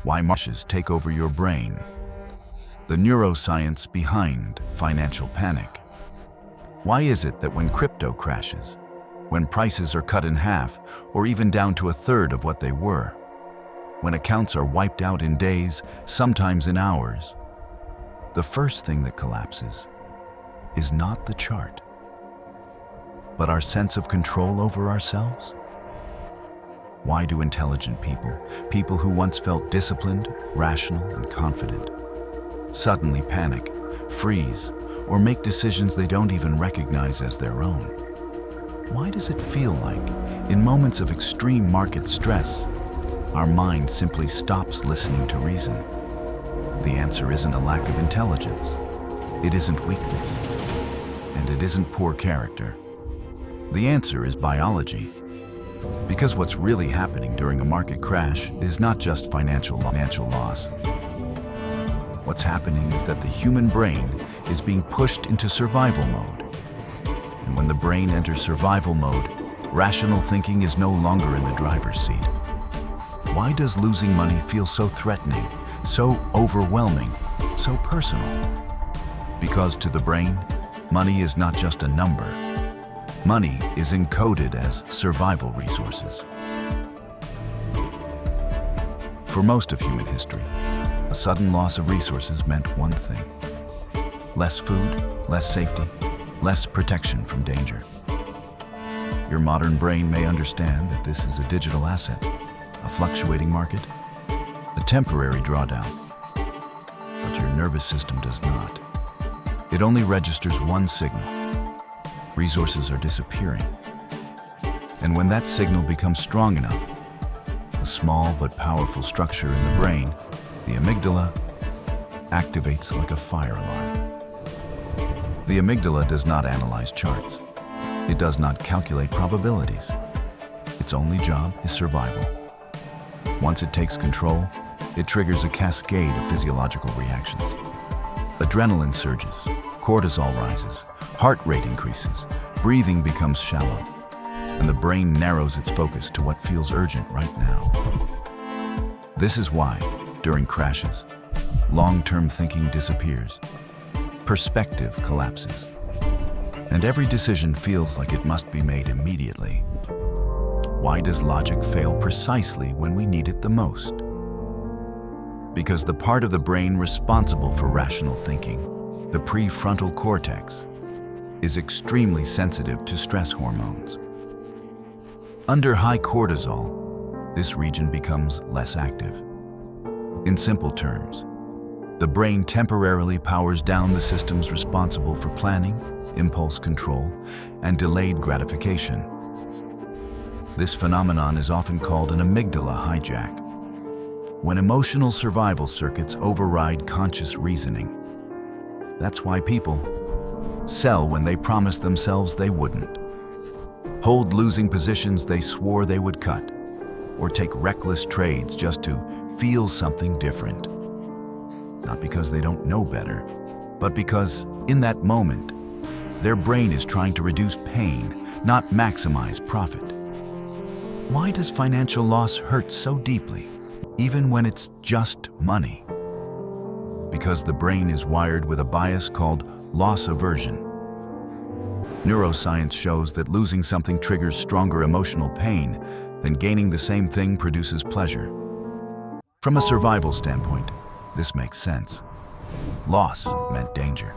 Why marches take over your brain. The neuroscience behind financial panic. Why is it that when crypto crashes, when prices are cut in half or even down to a third of what they were, when accounts are wiped out in days, sometimes in hours, the first thing that collapses is not the chart, but our sense of control over ourselves? Why do intelligent people who once felt disciplined, rational, and confident, suddenly panic, freeze, or make decisions they don't even recognize as their own? Why does it feel like, in moments of extreme market stress, our mind simply stops listening to reason? The answer isn't a lack of intelligence. It isn't weakness. And it isn't poor character. The answer is biology. Because what's really happening during a market crash is not just financial loss. What's happening is that the human brain is being pushed into survival mode. And when the brain enters survival mode, rational thinking is no longer in the driver's seat. Why does losing money feel so threatening, so overwhelming, so personal? Because to the brain, money is not just a number. Money is encoded as survival resources. For most of human history, a sudden loss of resources meant one thing: less food, less safety, less protection from danger. Your modern brain may understand that this is a digital asset, a fluctuating market, a temporary drawdown. But your nervous system does not. It only registers one signal: resources are disappearing. And when that signal becomes strong enough, a small but powerful structure in the brain, the amygdala, activates like a fire alarm. The amygdala does not analyze charts. It does not calculate probabilities. Its only job is survival. Once it takes control, it triggers a cascade of physiological reactions. Adrenaline surges, cortisol rises, heart rate increases, breathing becomes shallow, and the brain narrows its focus to what feels urgent right now. This is why, during crashes, long-term thinking disappears, perspective collapses, and every decision feels like it must be made immediately. Why does logic fail precisely when we need it the most? Because the part of the brain responsible for rational thinking, the prefrontal cortex, is extremely sensitive to stress hormones. Under high cortisol, this region becomes less active. In simple terms, the brain temporarily powers down the systems responsible for planning, impulse control, and delayed gratification. This phenomenon is often called an amygdala hijack, when emotional survival circuits override conscious reasoning. That's why people sell when they promised themselves they wouldn't, hold losing positions they swore they would cut, or take reckless trades just to feel something different. Not because they don't know better, but because in that moment, their brain is trying to reduce pain, not maximize profit. Why does financial loss hurt so deeply, even when it's just money? Because the brain is wired with a bias called loss aversion. Neuroscience shows that losing something triggers stronger emotional pain than gaining the same thing produces pleasure. From a survival standpoint, this makes sense. Loss meant danger.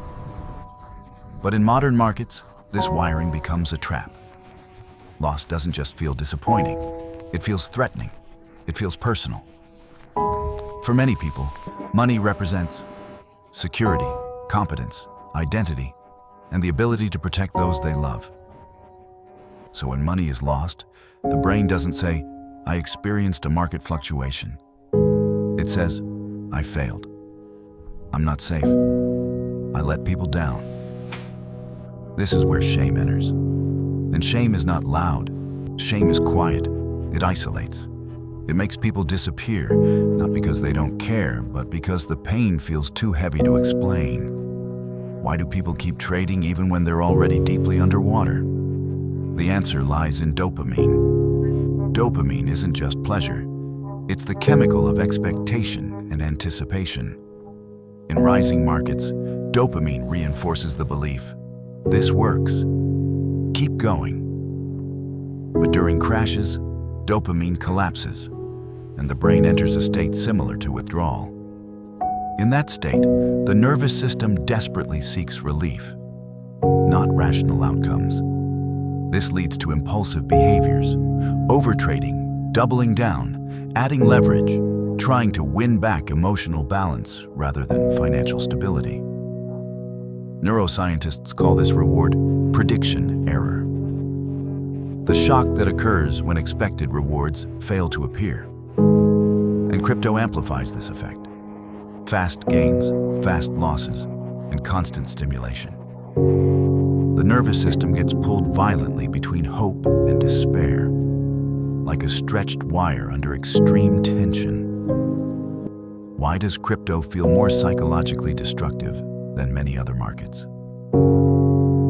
But in modern markets, this wiring becomes a trap. Loss doesn't just feel disappointing. It feels threatening. It feels personal. For many people, money represents security, competence, identity, and the ability to protect those they love. So when money is lost, the brain doesn't say, "I experienced a market fluctuation." It says, "I failed. I'm not safe. I let people down." This is where shame enters. And shame is not loud. Shame is quiet. It isolates. It makes people disappear, not because they don't care, but because the pain feels too heavy to explain. Why do people keep trading even when they're already deeply underwater? The answer lies in dopamine. Dopamine isn't just pleasure. It's the chemical of expectation and anticipation. In rising markets, dopamine reinforces the belief, this works, keep going. But during crashes, dopamine collapses, and the brain enters a state similar to withdrawal. In that state, the nervous system desperately seeks relief, not rational outcomes. This leads to impulsive behaviors, overtrading, doubling down, adding leverage, trying to win back emotional balance rather than financial stability. Neuroscientists call this reward prediction error. The shock that occurs when expected rewards fail to appear. And crypto amplifies this effect. Fast gains, fast losses, and constant stimulation. The nervous system gets pulled violently between hope and despair, like a stretched wire under extreme tension. Why does crypto feel more psychologically destructive than many other markets?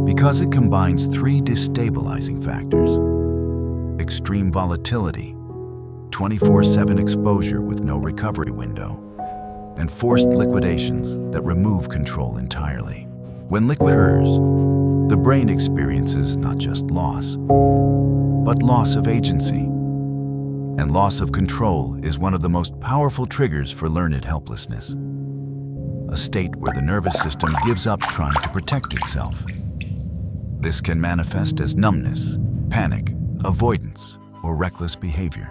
Because it combines three destabilizing factors: extreme volatility, 24/7 exposure with no recovery window, and forced liquidations that remove control entirely. When liquid occurs, the brain experiences not just loss, but loss of agency. And loss of control is one of the most powerful triggers for learned helplessness, a state where the nervous system gives up trying to protect itself. This can manifest as numbness, panic, avoidance, or reckless behavior.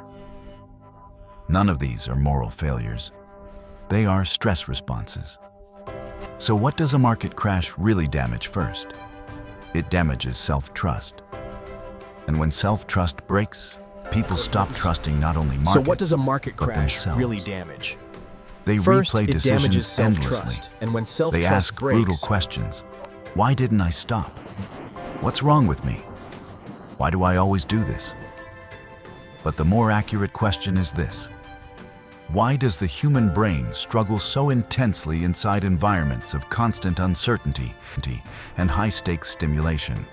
None of these are moral failures. They are stress responses. So what does a market crash really damage first? It damages self-trust. And when self-trust breaks, people stop trusting not only markets, So what does a market but crash themselves. really damage? They First, replay it decisions damages self-trust. endlessly. And when They self-trust ask breaks, brutal questions. Why didn't I stop? What's wrong with me? Why do I always do this? But the more accurate question is this: why does the human brain struggle so intensely inside environments of constant uncertainty and high-stakes stimulation?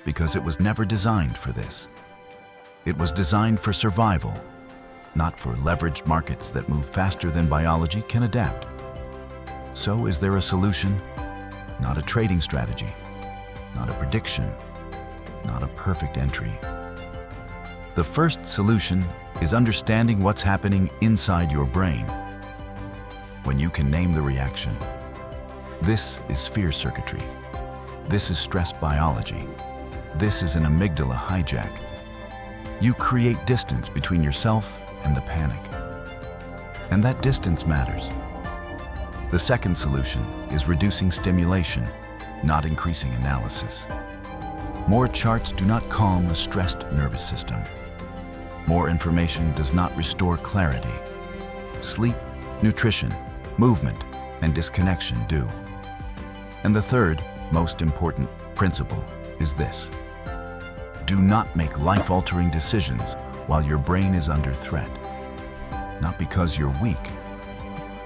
Because it was never designed for this. It was designed for survival, not for leveraged markets that move faster than biology can adapt. So is there a solution? Not a trading strategy, not a prediction, not a perfect entry. The first solution is understanding what's happening inside your brain. When you can name the reaction. This is fear circuitry. This is stress biology. This is an amygdala hijack. You create distance between yourself and the panic. And that distance matters. The second solution is reducing stimulation, not increasing analysis. More charts do not calm a stressed nervous system. More information does not restore clarity. Sleep, nutrition, movement, and disconnection do. And the third, most important principle is this: do not make life-altering decisions while your brain is under threat. Not because you're weak,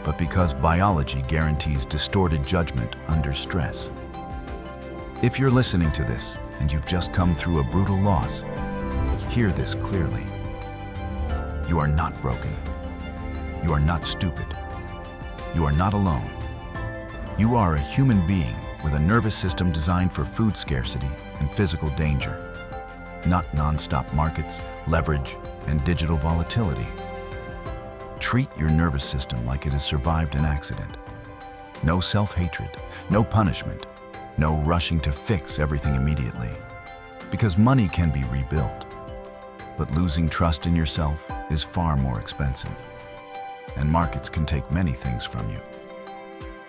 but because biology guarantees distorted judgment under stress. If you're listening to this and you've just come through a brutal loss, hear this clearly. You are not broken. You are not stupid. You are not alone. You are a human being with a nervous system designed for food scarcity and physical danger, not non-stop markets, leverage, and digital volatility. Treat your nervous system like it has survived an accident. No self-hatred, no punishment, no rushing to fix everything immediately. Because money can be rebuilt, but losing trust in yourself is far more expensive. And markets can take many things from you,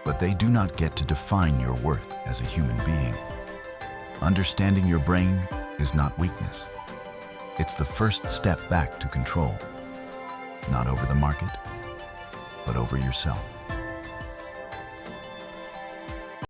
but they do not get to define your worth as a human being. Understanding your brain is not weakness. It's the first step back to control, not over the market, but over yourself.